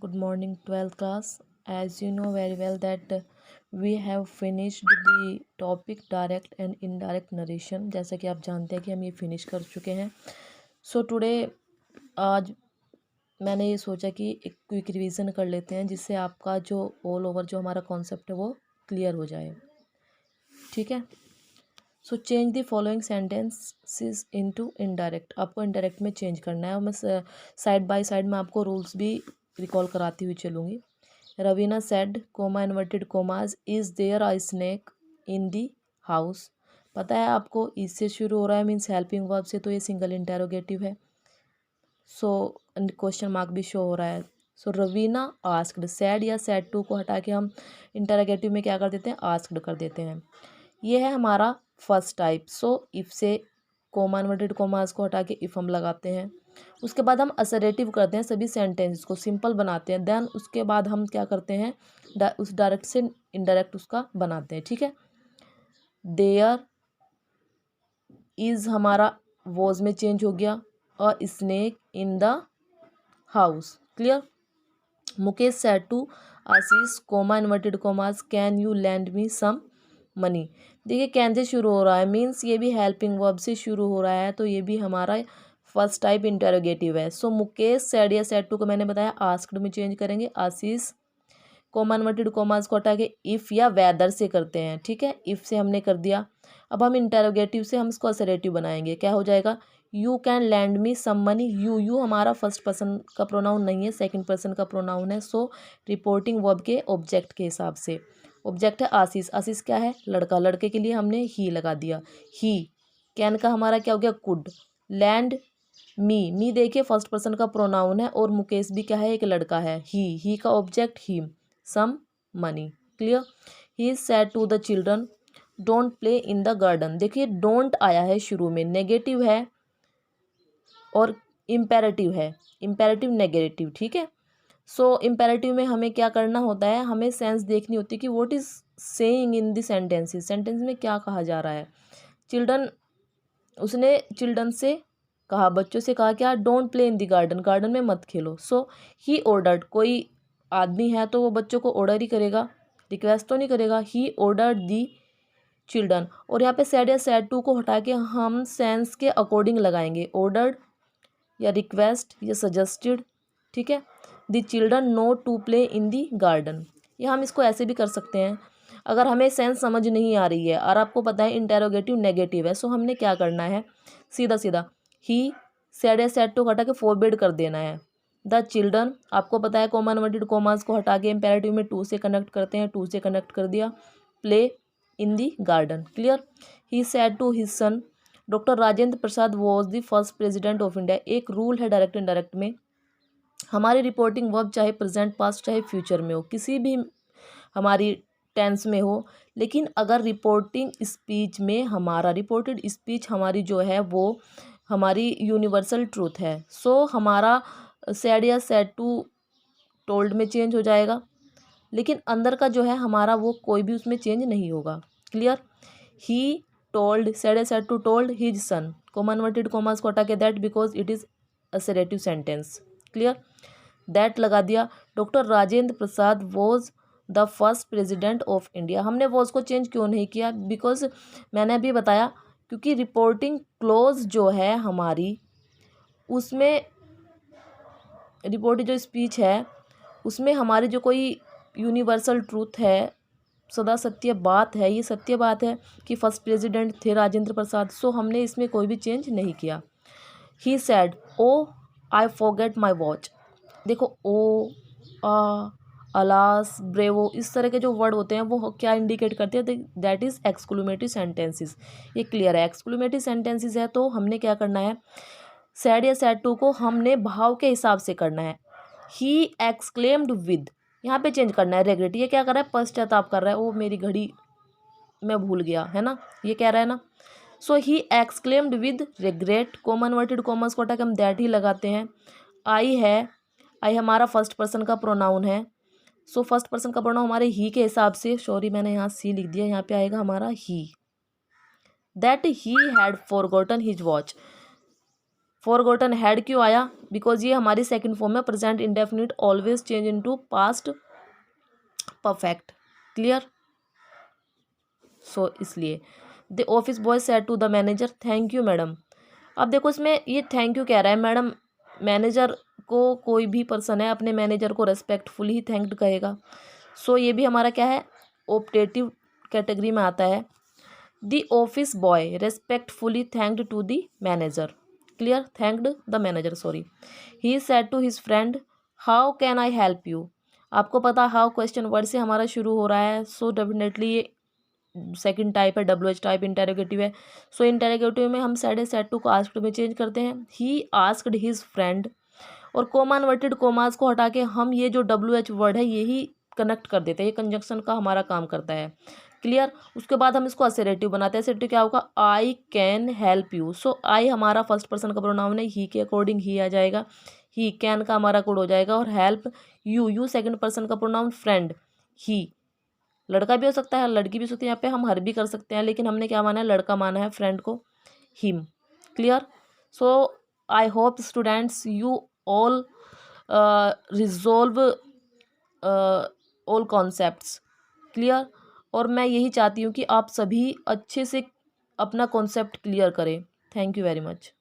Good morning, 12th class. As you know very well that we have finished the topic direct and indirect narration. जैसा कि आप जानते हैं कि हम ये फिनिश कर चुके हैं. So today आज मैंने ये सोचा कि एक क्विक रिवीजन कर लेते हैं जिससे आपका जो ऑल ओवर जो हमारा कॉन्सेप्ट है वो क्लियर हो जाए. ठीक है. So change the following sentences into indirect. आपको इनडायरेक्ट में चेंज करना है और मैं साइड बाय साइड में आपको रूल्स भी रिकॉल कराती हुई चलूँगी. Raveena said comma inverted commas is there a snake in the house. पता है आपको इससे शुरू हो रहा है मीन्स हेल्पिंग वर्ब से, तो ये सिंगल इंटेरोगेटिव है. सो क्वेश्चन मार्क भी शो हो रहा है. सो रवीना आस्क्ड. सैड या सैड टू को हटा के हम इंटेरोगेटिव में क्या कर देते हैं, आस्क्ड कर देते हैं. ये है हमारा फर्स्ट टाइप. सो इफ़ से कोमा इन्वर्टेड कोमास को हटा के इफ़ हम लगाते हैं. उसके बाद हम असरेटिव करते हैं, सभी सेंटेंस को सिंपल बनाते हैं. देन उसके बाद हम क्या करते हैं, उस डायरेक्ट से इनडायरेक्ट उसका बनाते हैं. ठीक है. देयर इज़ हमारा वॉज में चेंज हो गया और snake in the house. Clear. Mukesh said to Ashish comma inverted commas can you lend me some money. देखिए कैन से शुरू हो रहा है मीन्स ये भी हेल्पिंग वर्ब से शुरू हो रहा है, तो ये भी हमारा फर्स्ट टाइप इंटेरोगेटिव है. सो मुकेश सेड या सेड टू को मैंने बताया आस्क्ड में चेंज करेंगे. आशीष कोमा इन्वर्टेड कोमास को हटा के इफ़ या वेदर से करते हैं. ठीक है. इफ़ से हमने कर दिया. अब हम इंटेरोगेटिव से हम इसको असरेटिव बनाएंगे. क्या हो जाएगा, you can lend me some money. You हमारा फर्स्ट पर्सन का प्रोनाउन नहीं है, सेकंड पर्सन का प्रोनाउन है. सो रिपोर्टिंग वर्ब के ऑब्जेक्ट के हिसाब से ऑब्जेक्ट है आशीष. आशीष क्या है, लड़का. लड़के के लिए हमने ही लगा दिया. ही. कैन का हमारा क्या हो गया, कुड. लैंड मी देखिए फर्स्ट पर्सन का प्रोनाउन है और मुकेश भी क्या है, एक लड़का है. ही का ऑब्जेक्ट ही. Some money. Clear. He said to the children don't play in the garden. देखिए डोंट आया है शुरू में, नेगेटिव है और इम्पेरेटिव है. Imperative negative. ठीक है. सो इम्पेरेटिव में हमें क्या करना होता है, हमें सेंस देखनी होती है कि what is saying in the sentences. Sentence में क्या कहा जा रहा है. चिल्ड्रन, उसने चिल्ड्रन से कहा, बच्चों से कहा क्या, don't play in the garden. Garden में मत खेलो. सो ही ऑर्डर्ड. कोई आदमी है तो वो बच्चों को ऑर्डर ही करेगा, रिक्वेस्ट तो नहीं करेगा. He ordered the children. और यहाँ पे सैड या सैड टू को हटा के हम सेंस के अकॉर्डिंग लगाएंगे. ऑर्डर्ड या रिक्वेस्ट या सजेस्टेड. ठीक है. The children not to play in the garden. या हम इसको ऐसे भी कर सकते हैं अगर हमें सेंस समझ नहीं आ रही है और आपको पता है इंटेरोगेटिव नेगेटिव है. सो हमने क्या करना है, सीधा सीधा ही सैड या सैड टू हटा के फोरबिड कर देना है. द चिल्ड्रन, आपको पता है कोमा इन्वर्टेड कोमास को हटा के इम्पेरेटिव में टू से कनेक्ट करते हैं. टू से कनेक्ट कर दिया. Play in the garden. Clear. He said to his son doctor Rajendra Prasad was the first president of India. एक रूल है डायरेक्ट इनडायरेक्ट में, हमारी रिपोर्टिंग वर्ब चाहे प्रेजेंट पास्ट चाहे फ्यूचर में हो, किसी भी हमारी टेंस में हो, लेकिन अगर रिपोर्टिंग स्पीच में हमारा रिपोर्टेड स्पीच हमारी जो है वो हमारी यूनिवर्सल ट्रूथ है. सो हमारा सैड या सैड टू टोल्ड में चेंज हो जाएगा, लेकिन अंदर का जो है हमारा वो कोई भी उसमें चेंज नहीं होगा. क्लियर. ही टोल्ड, सैड या said to told his son. Comma inverted commas को हटा के that because it is assertive sentence. Clear. That लगा दिया. Doctor Rajendra Prasad was the first president of India. हमने वॉज को चेंज क्यों नहीं किया, बिकॉज मैंने अभी बताया क्योंकि रिपोर्टिंग क्लोज जो है हमारी, उसमें रिपोर्टिंग जो स्पीच है उसमें हमारी जो कोई यूनिवर्सल ट्रूथ है, सदा सत्य बात है, ये सत्य बात है कि फर्स्ट प्रेसिडेंट थे राजेंद्र प्रसाद. सो हमने इसमें कोई भी चेंज नहीं किया. He said O I forget my watch. देखो ओ अलास ब्रेवो इस तरह के जो वर्ड होते हैं वो क्या इंडिकेट करते हैं, दैट इज़ एक्सक्लूमेटरी सेंटेंसेस. ये क्लियर है. एक्सक्लूमेटरी सेंटेंसेस है तो हमने क्या करना है, सैड या सैड टू को हमने भाव के हिसाब से करना है. ही एक्सक्लेम्ड विद, यहाँ पे चेंज करना है रेग्रेट. ये क्या कर रहा है, पश्चाताप कर रहा है. ओ मेरी घड़ी मैं भूल गया, है ना, ये कह रहा है ना. So he exclaimed with regret. Comma inverted commas को हटा के हम दैट ही लगाते हैं. आई है, आई हमारा फर्स्ट पर्सन का प्रोनाउन है. सो फर्स्ट पर्सन का प्रोनाउन हमारे ही के हिसाब से, सॉरी मैंने यहाँ सी लिख दिया, यहाँ पे आएगा हमारा he. That he had forgotten his watch. Forgotten had क्यों आया? बिकॉज ये हमारी सेकंड फॉर्म है, present indefinite always change into past perfect. Clear? So इसलिए the office boy said to the manager thank you madam. अब देखो इसमें ये थैंक यू कह रहा है मैडम, मैनेजर को कोई भी पर्सन है अपने मैनेजर को रेस्पेक्टफुली ही थैंक्ड कहेगा। सो ये भी हमारा क्या है, ऑप्टेटिव कैटेगरी में आता है। The office boy respectfully thanked to the manager. Clear? Thanked the manager, sorry. He said to his friend how can I help you. आपको पता हाउ क्वेश्चन वर्ड से हमारा शुरू हो रहा है, सो डेफिनेटली ये सेकंड टाइप है, WH टाइप इंटेरोगेटिव है। सो इंटेरोगेटिव में हम सेड टू को आस्क्ड में चेंज करते हैं। ही आस्क्ड हिज फ्रेंड, और कोमा इन्वर्टेड कोमास को हटा के हम ये जो WH वर्ड है यही कनेक्ट कर देते हैं, ये कंजक्शन का हमारा काम करता है। क्लियर? उसके बाद हम इसको असरेटिव बनाते हैं। असरेटिव क्या होगा? I can help you. So I हमारा फर्स्ट पर्सन का प्रोनाउन है, ही के अकॉर्डिंग ही आ जाएगा। ही कैन का हमारा कोड हो जाएगा, और हेल्प यू सेकंड पर्सन का प्रोनाउन फ्रेंड। ही लड़का भी हो सकता है, लड़की भी हो सकती है, यहाँ पे हम हर भी कर सकते हैं, लेकिन हमने क्या माना है, लड़का माना है फ्रेंड को, him. Clear? So I hope students you all resolve all concepts. Clear? और मैं यही चाहती हूँ कि आप सभी अच्छे से अपना कॉन्सेप्ट क्लियर करें। Thank you very much.